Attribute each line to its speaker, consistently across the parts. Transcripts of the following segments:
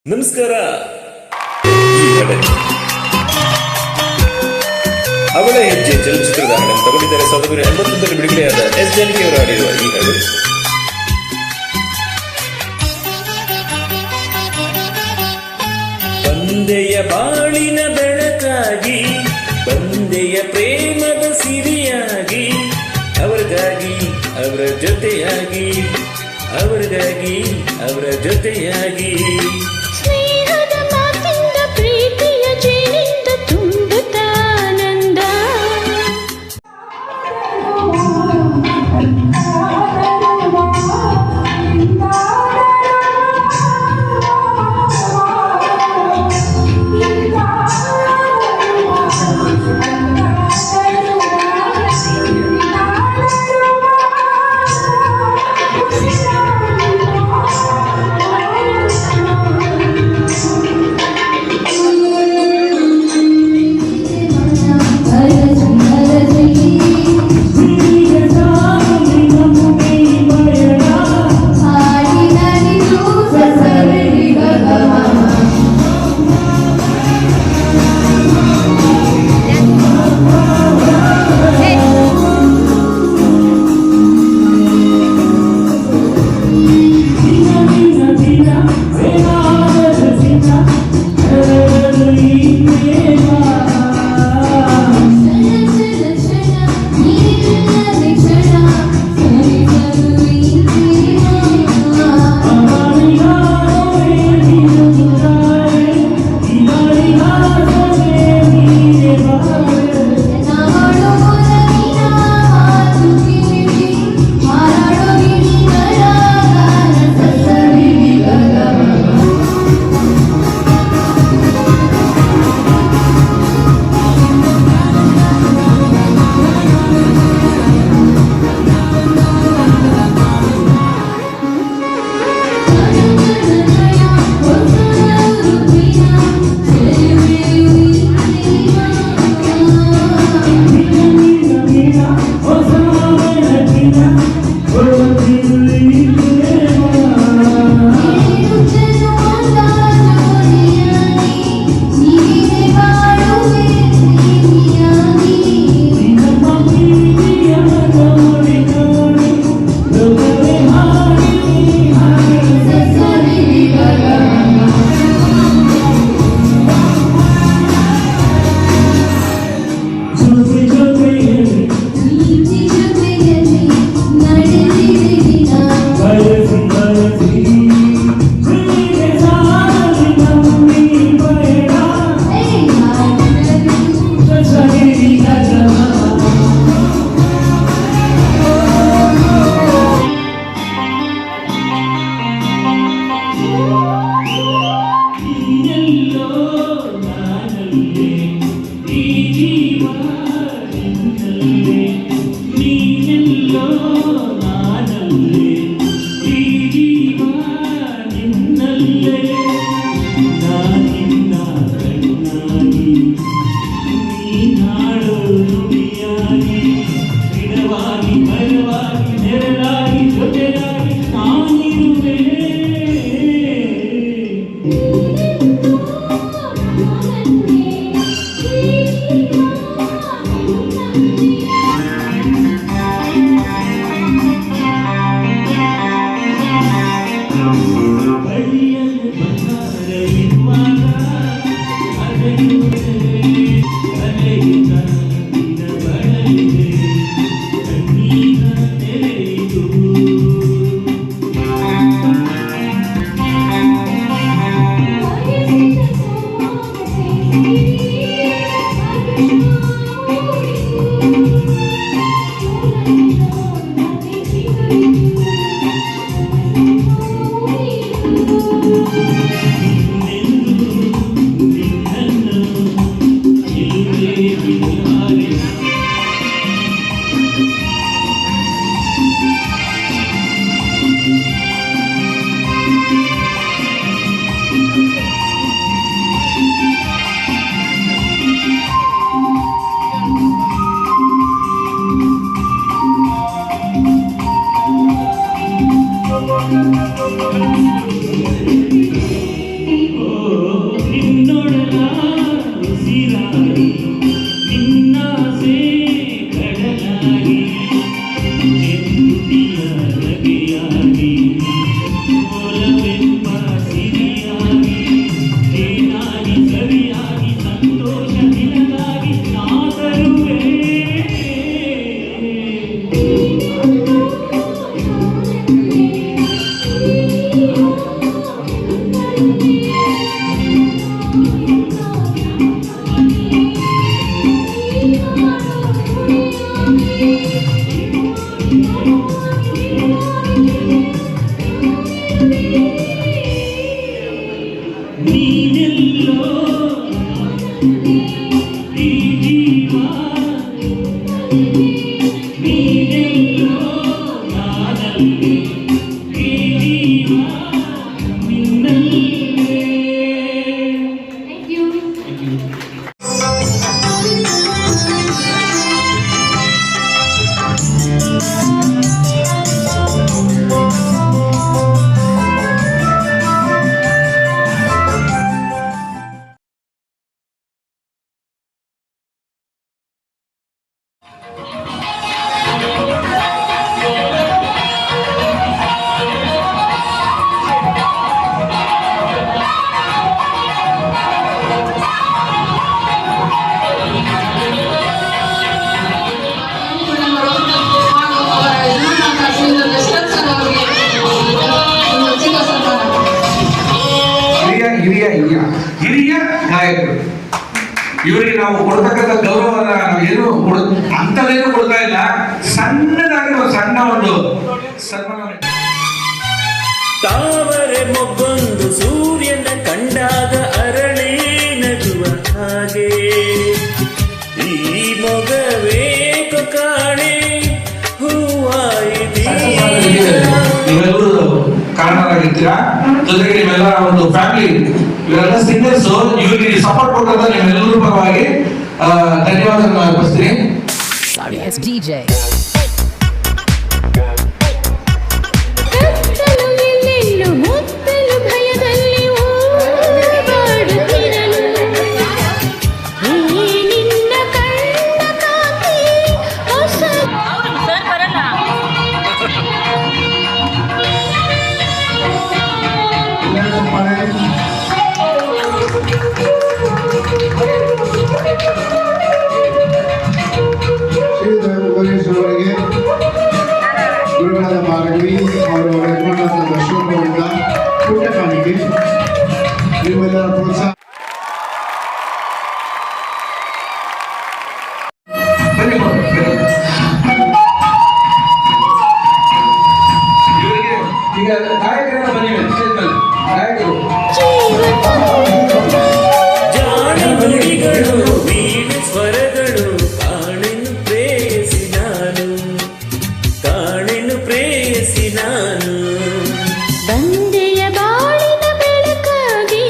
Speaker 1: ನಮಸ್ಕಾರ. ಅವಳ ಹೆಜ್ಜೆ ಚಲನಚಿತ್ರದ ಹಾಡನ್ನು ತಗೊಂಡಿದ್ದಾರೆ. 1981ರಲ್ಲಿ ಬಿಡುಗಡೆಯಾದ ಎಸ್ ಜಾನಕಿ ಅವರು ಹಾಡಿರುವ ಈ ಹಾಡು. ಬಂದೆಯ ಬಾಳಿನ ಬೆಳಕಾಗಿ, ಬಂದೆಯ ಪ್ರೇಮದ ಸಿರಿಯಾಗಿ, ಅವರಿಗಾಗಿ ಅವರ ಜೊತೆಯಾಗಿ, ಅವರಿಗಾಗಿ ಅವರ ಜೊತೆಯಾಗಿ.
Speaker 2: ಸ್ನೇಹದ ಮಾತಿಂದ ಪ್ರೀತಿಯ ಜೇನಿಂದ ತುಂಬುತ್ತಾನಂದ.
Speaker 3: ನಾಯಕರು. ಇವರಿಗೆ ನಾವು ಕೊಡ್ತಕ್ಕಂಥ ಗೌರವನ ಏನು ಅಂತವೇನು ಕೊಡ್ತಾ ಇಲ್ಲ, ಸಣ್ಣದಾಗಿ ಒಂದು ಸಣ್ಣ ಒಂದು ಸನ್ಮಾನ.
Speaker 4: ತಾವರೆ ಮೊಗ್ಗೊಂದು ಸೂರ್ಯನ ಕಂಡಾಗ ಅರಳಿ ನಗುವ ಹಾಗೆ ಈ ಮೊಗವೇಕ ಕಾಣೆ ಹೂವಾಯಿತೀ.
Speaker 3: ನೀವೆಲ್ಲರೂ ಕಾರಣರಾಗಿರ್ತೀರಾ, ಜೊತೆಗೆ ನೀವೆಲ್ಲ ಒಂದು ಫ್ಯಾಮಿಲಿ, ಇವರೆಲ್ಲ ಸಿಂಗರ್ಸ್. ಇವರಿಗೆ ಸಪೋರ್ಟ್ ಕೊಟ್ಟಂತ ನಿಮ್ಮೆಲ್ಲರೂ ಪರವಾಗಿ ಧನ್ಯವಾದಗಳನ್ನು ಅರ್ಪಿಸ್ತೀನಿ.
Speaker 5: Yes, DJ.
Speaker 2: ಕತ್ತಲು ಎಲ್ಲೆಲ್ಲೂ ಮುತ್ತಲು ಭಯದಲ್ಲಿ ಓಡಾಡುತ್ತಿರಲು ಈ ನಿನ್ನ ಕಣ್ಣ ಕಾಂತಿ ಹೊಸ
Speaker 6: ಭುವನೇಶ್ವರವರಿಗೆ ಗುರುಗಳಾದ ಮಾರವಿ ಅವರು ಯಜಮಾನರಾದ ದರ್ಶನದಿಂದ ಪುಟ್ಟ ಕಾಣಿಕೆ ನಿಮ್ಮೆಲ್ಲರ ಪ್ರೋತ್ಸಾಹ.
Speaker 3: ಇವರಿಗೆ ಈಗ ನಾಯಕರನ್ನ ಬನ್ನಿ ಸ್ಟೇಜ್ ಮೇಲೆ ನಾಯಕರು.
Speaker 4: ಜಾಣ ನುಡಿಗಳು ವೀಣ ಸ್ವರಗಳು ಕಾಣೆನು ಪ್ರೇಯಸಿ ನಾನು, ಕಾಣೆನು ಪ್ರೇಯಸಿ ನಾನು.
Speaker 2: ಬಂದೆಯ ಬಾಳಿನ ಬೆಳಕಾಗಿ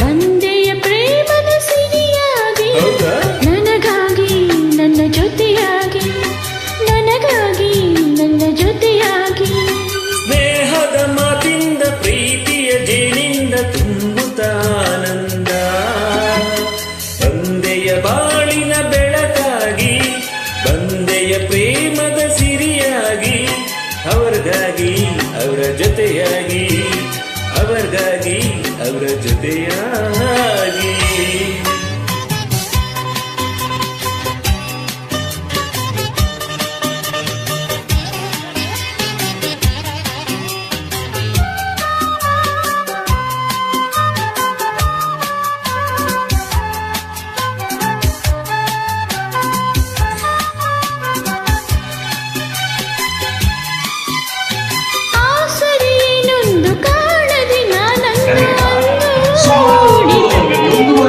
Speaker 2: ಬಂದೆಯ ಪ್ರೇಮದ ಸಿರಿಯಾಗಿ
Speaker 4: ಹೌದಾ?
Speaker 2: ನನಗಾಗಿ ನನ್ನ ಜೊತೆಯಾಗಿ ನನಗಾಗಿ ನನ್ನ ಜೊತೆಯಾಗಿ
Speaker 4: ಸ್ನೇಹದ ಮಾತಿಂದ ಪ್ರೀತಿಯ ಜೇನಿಂದ ತುಂಬುತ್ತಾನಂದ. ಬಂದೆಯ ಬಾಳಿನ ಬೆಳಕಾಗಿ ಬಂದೆಯ ಪ್ರೇಮದ ಸಿರಿಯಾಗಿ ಅವರಿಗಾಗಿ ಅವರ ಜೊತೆಯಾಗಿ ಅವರಿಗಾಗಿ ಅವರ ಜೊತೆಯಾಗಿ.
Speaker 2: ಆಸರೆಯೇನೊಂದು ಕಾಣದೆ ನಾನಂದು
Speaker 3: ಸೊ,
Speaker 2: ನೋಡಿದೆ.
Speaker 3: ಒಂದು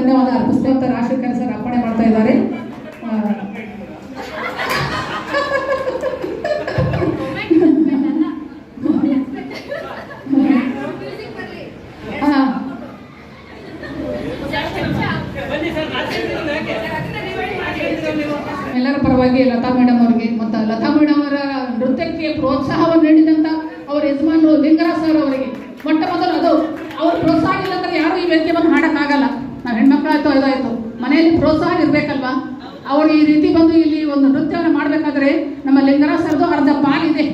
Speaker 7: ಧನ್ಯವಾದ ಅರ್ಪಿಸ್ತಾ ಅಂತ ರಾಜಶೇಖರ್ ಸರ್ ಅರ್ಪಣೆ ಮಾಡ್ತಾ ಇದ್ದಾರೆ. ಎಲ್ಲರ ಪರವಾಗಿ ಲತಾ ಮೇಡಮ್ ಅವರಿಗೆ ಮತ್ತು ಲತಾ ಮೇಡಮ್ ಅವರ ನೃತ್ಯಕ್ಕೆ ಪ್ರೋತ್ಸಾಹವನ್ನು ನೀಡಿದಂಥ ಅವರ ಯಜಮಾನರು ಲಿಂಗರಾಜ್ ಸರ್ ಅವರಿಗೆ ಮೊಟ್ಟ ಮೊದಲು ಅದು ಅವ್ರ ಪ್ರೋತ್ಸಾಹ ಇಲ್ಲ ಅಂದರೆ ಯಾರು ಈ ವೇದಿಕೆ ಬಂದು ಹಾಡೋಕ್ಕಾಗಲ್ಲ. ನಾವು ಹೆಣ್ಮಕ್ಳಾಯ್ತು ಇದಾಯಿತು, ಮನೆಯಲ್ಲಿ ಪ್ರೋತ್ಸಾಹ ಇರಬೇಕಲ್ವಾ. ಅವರು ಈ ರೀತಿ ಬಂದು ಇಲ್ಲಿ ಒಂದು ನೃತ್ಯವನ್ನು ಮಾಡಬೇಕಾದ್ರೆ ನಮ್ಮ ಲಿಂಗರಾಜ್ ಸರ್ದು ಅರ್ಧ ಪಾಲಿದೆ.